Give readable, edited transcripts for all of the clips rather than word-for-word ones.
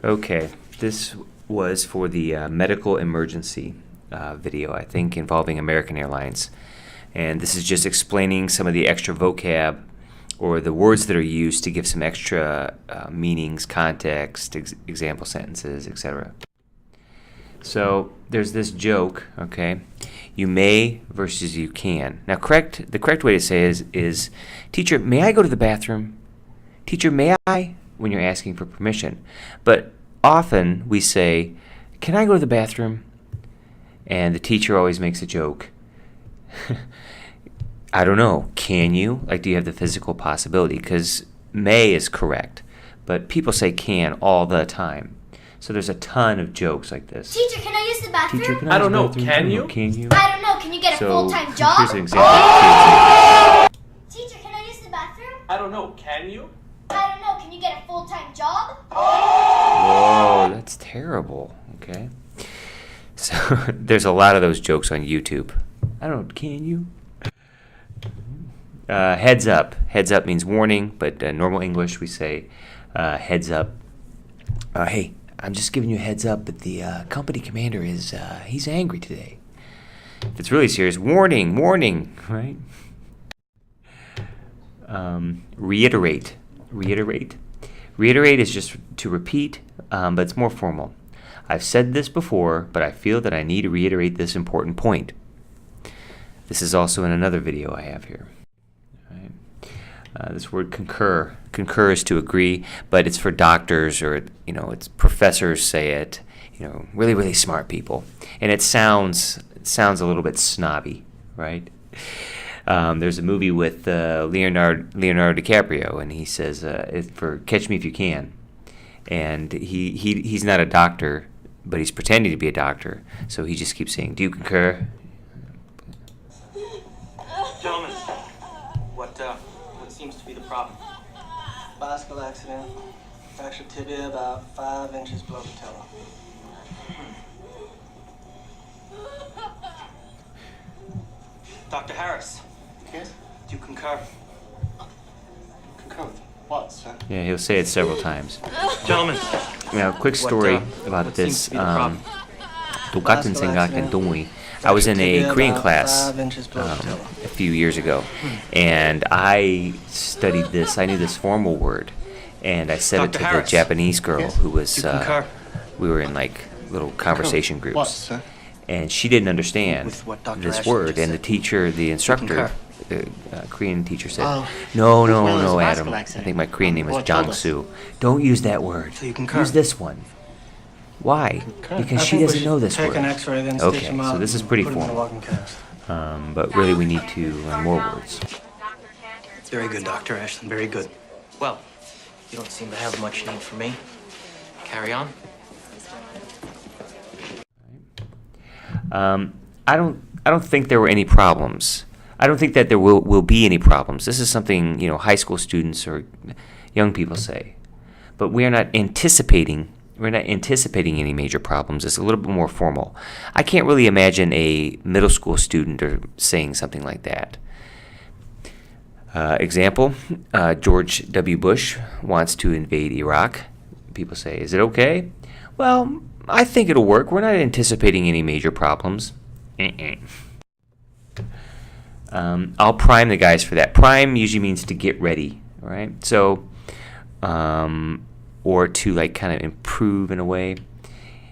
Okay, this was for the medical emergency video, I think, involving American Airlines. And this is just explaining some of the extra vocab or the words that are used to give some extra meanings, context, example sentences, etc. So there's this joke, okay? You may versus you can. Now, the correct way to say is, teacher, may I go to the bathroom? Teacher, may I? When you're asking for permission. But often we say, can I go to the bathroom? And the teacher always makes a joke. I don't know. Can you? Like, do you have the physical possibility? Because may is correct, but people say can all the time. So there's a ton of jokes like this. Teacher, can I use the bathroom? Teacher, can I don't know. bathroom? Can you? Can you? I don't know. Can you get a full-time job? Here's an example. Teacher, can I use the bathroom? I don't know. Can you? I don't know. Can you get a full-time job? Whoa, that's terrible. Okay. So there's a lot of those jokes on YouTube. I don't know. Can you? Heads up. Heads up means warning, but normal English we say heads up. Hey, I'm just giving you a heads up, but the company commander is, he's angry today. If it's really serious, warning, warning, right? Reiterate. Reiterate. Reiterate is just to repeat, but it's more formal. I've said this before, but I feel that I need to reiterate this important point. This is also in another video I have here. This word concur. Concur is to agree, but it's for doctors or, it's professors say it, really, really smart people. And it sounds a little bit snobby, right? There's a movie with Leonardo DiCaprio, and he says, for Catch Me If You Can. And he's not a doctor, but he's pretending to be a doctor. So he just keeps saying, do you concur? Gentlemen, what seems to be the problem? Bicycle accident. Fractured tibia about 5 inches below the patella. Dr. Harris. Yes? Do you concur? Concur with what, sir? Yeah, he'll say it several times. Gentlemen. Now, quick story about what this. seems to be the problem? 똑같은 생각은 동의. I was in a Korean class a few years ago, and I studied this. I knew this formal word, and I said it to the Japanese girl who was, we were in like little conversation groups, and she didn't understand this word, and the teacher, the instructor, the Korean teacher said, no, Adam, I think my Korean name was Jang-soo. Don't use that word. Use this one. Why? Because she doesn't know this word. Okay, so this is pretty formal. But really we need to learn more words. Very good, Dr. Ashton, very good. Well, you don't seem to have much need for me. Carry on. I don't think there were any problems. I don't think that there will be any problems. This is something, high school students or young people say. But we're not anticipating any major problems. It's a little bit more formal. I can't really imagine a middle school student saying something like that. Example, George W. Bush wants to invade Iraq. People say, is it okay? Well, I think it'll work. We're not anticipating any major problems. I'll prime the guys for that. Prime usually means to get ready, right? So, or to like kind of improve in a way.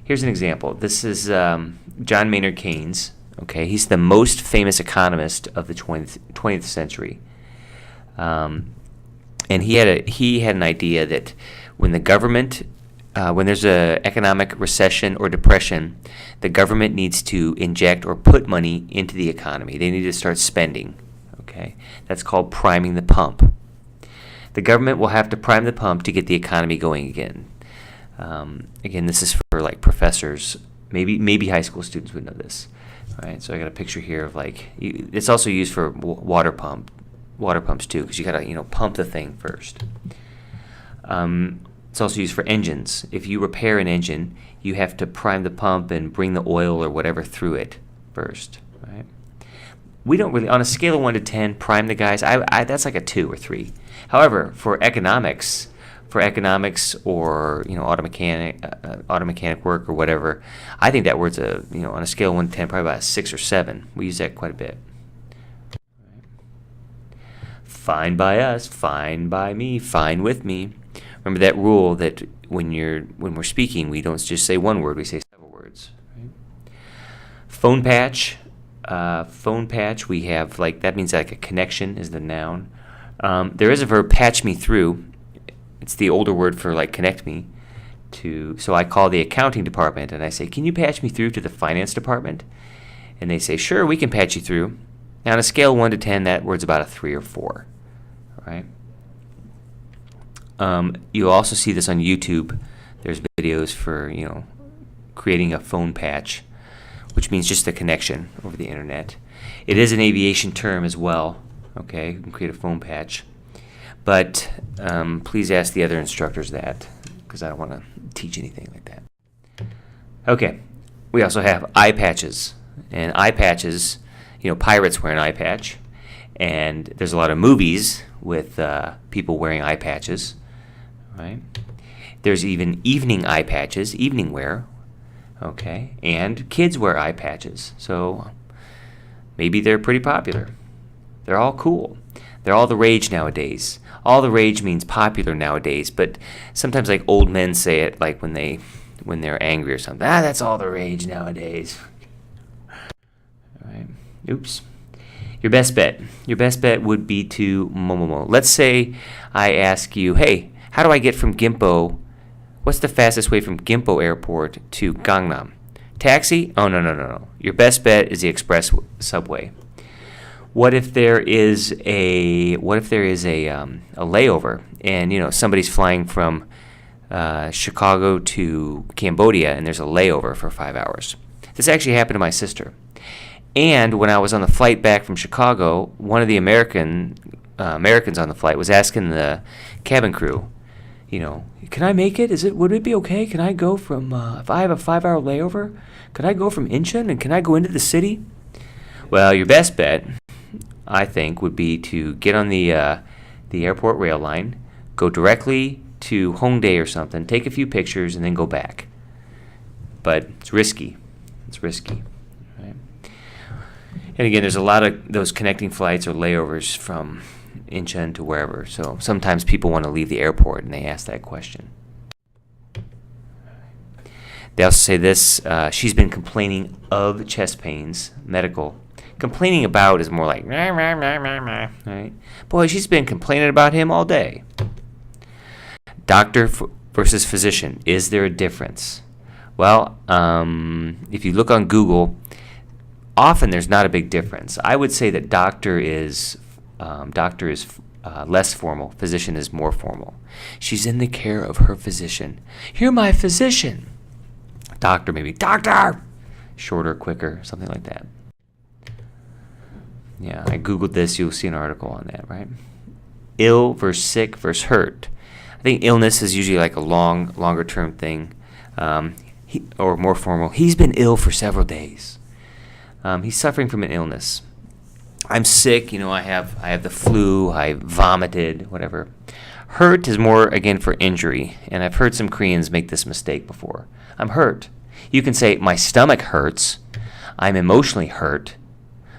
Here's an example. This is John Maynard Keynes. Okay, he's the most famous economist of the 20th century. And he had an idea that when the government, when there's an economic recession or depression, the government needs to inject or put money into the economy. They need to start spending. Okay, that's called priming the pump. The government will have to prime the pump to get the economy going again. Again, this is for like professors. Maybe high school students would know this. All right, so I got a picture here of it's also used for water pumps too, because you gotta pump the thing first. It's also used for engines. If you repair an engine, you have to prime the pump and bring the oil or whatever through it first. Right? We don't really, on a scale of 1 to 10, prime the guys. That's like a 2 or 3. However, for economics, for economics or auto mechanic work or whatever, I think that word's on a scale of 1 to 10, probably about a 6 or 7. We use that quite a bit. Fine by us, fine by me, fine with me. Remember that rule that when we're speaking, we don't just say one word, we say several words. Right? Phone patch. We have that means like a connection is the noun. There is a verb, patch me through. It's the older word for connect me to. So I call the accounting department and I say, can you patch me through to the finance department? And they say, sure, we can patch you through. Now on a scale of 1 to 10, that word's about a 3 or 4. Right? You'll also see this on YouTube. There's videos for creating a phone patch, which means just a connection over the internet. It is an aviation term as well. Okay, you can create a phone patch, but please ask the other instructors that, because I don't want to teach anything like that. Okay, we also have eye patches, and eye patches, pirates wear an eye patch, and there's a lot of movies with people wearing eye patches, right? There's even evening eye patches, evening wear, okay, and kids wear eye patches, so maybe they're pretty popular. They're all cool. They're all the rage nowadays. All the rage means popular nowadays, but sometimes old men say it when they're angry or something. That's all the rage nowadays. All right. Oops. Your best bet. Your best bet would be to momomo. Let's say I ask you, hey, how do I get from Gimpo? What's the fastest way from Gimpo Airport to Gangnam? Taxi? Oh, no. Your best bet is the express subway. What if there is a layover and somebody's flying from Chicago to Cambodia and there's a layover for 5 hours? This actually happened to my sister. And when I was on the flight back from Chicago, one of the Americans on the flight was asking the cabin crew, can I make it? Would it be okay? Can I go from if I have a 5-hour layover? Could I go from Incheon and can I go into the city? Well, your best bet, I think, would be to get on the airport rail line, go directly to Hongdae or something, take a few pictures, and then go back. But it's risky. Right? And again, there's a lot of those connecting flights or layovers from Incheon to wherever. So sometimes people want to leave the airport and they ask that question. They also say this, she's been complaining of chest pains, medical. Complaining about is more like, rah, rah, rah, rah, rah, right? Boy, she's been complaining about him all day. Doctor versus physician. Is there a difference? Well, if you look on Google, often there's not a big difference. I would say that doctor is less formal. Physician is more formal. She's in the care of her physician. You're my physician. Doctor, maybe. Doctor! Shorter, quicker, something like that. Yeah, I Googled this. You'll see an article on that, right? Ill versus sick versus hurt. I think illness is usually a longer term thing, or more formal. He's been ill for several days. He's suffering from an illness. I'm sick. I have the flu. I vomited. Whatever. Hurt is more again for injury, and I've heard some Koreans make this mistake before. I'm hurt. You can say my stomach hurts. I'm emotionally hurt.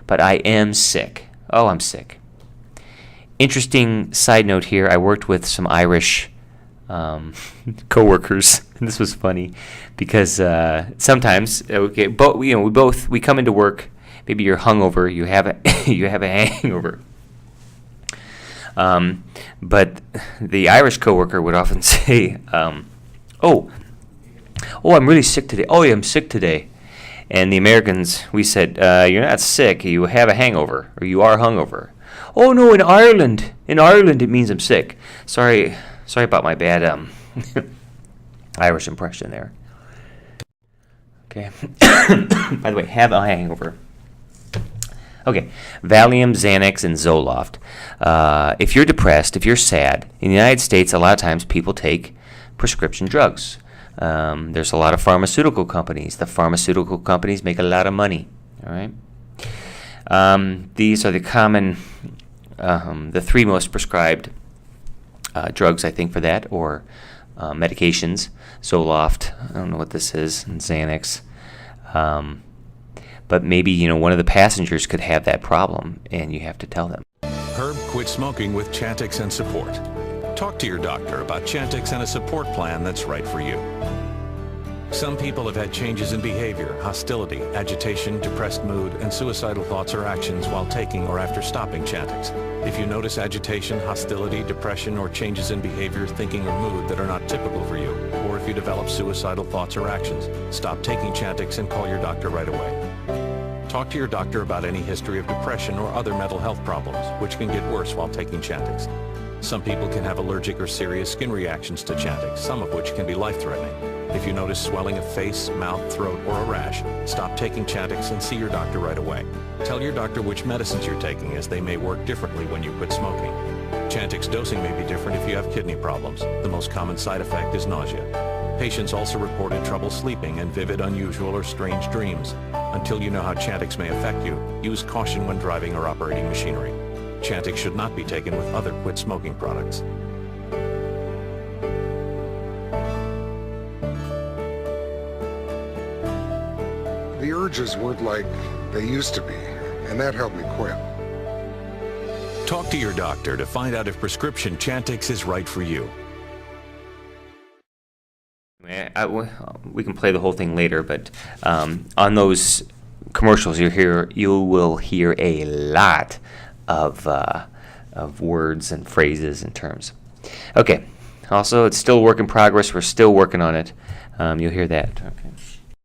But I am sick. Oh, I'm sick. Interesting side note here. I worked with some Irish coworkers, and this was funny because sometimes we come into work. Maybe you're hungover. You have a hangover. But the Irish coworker would often say, "Oh, I'm really sick today. Oh, yeah, I'm sick today." And the Americans, we said, you're not sick, you have a hangover, or you are hungover. Oh, no, in Ireland it means I'm sick. Sorry about my bad Irish impression there. Okay. By the way, have a hangover. Okay, Valium, Xanax, and Zoloft. If you're depressed, if you're sad, in the United States, a lot of times people take prescription drugs. There's a lot of pharmaceutical companies. The pharmaceutical companies make a lot of money. All right. These are the common, the 3 most prescribed drugs, I think, for that, or medications. Zoloft, I don't know what this is, and Xanax. But maybe, one of the passengers could have that problem, and you have to tell them. Herb quit smoking with Chantix and support. Talk to your doctor about Chantix and a support plan that's right for you. Some people have had changes in behavior, hostility, agitation, depressed mood, and suicidal thoughts or actions while taking or after stopping Chantix. If you notice agitation, hostility, depression, or changes in behavior, thinking, or mood that are not typical for you, or if you develop suicidal thoughts or actions, stop taking Chantix and call your doctor right away. Talk to your doctor about any history of depression or other mental health problems, which can get worse while taking Chantix. Some people can have allergic or serious skin reactions to Chantix, some of which can be life-threatening. If you notice swelling of face, mouth, throat, or a rash, stop taking Chantix and see your doctor right away. Tell your doctor which medicines you're taking, as they may work differently when you quit smoking. Chantix dosing may be different if you have kidney problems. The most common side effect is nausea. Patients also reported trouble sleeping and vivid, unusual, or strange dreams. Until you know how Chantix may affect you, use caution when driving or operating machinery. Chantix should not be taken with other quit smoking products. The urges weren't like they used to be, and that helped me quit. Talk to your doctor to find out if prescription Chantix is right for you. We can play the whole thing later, but on those commercials you will hear a lot of words and phrases and terms. Okay. Also, it's still a work in progress. We're still working on it. You'll hear that. Okay.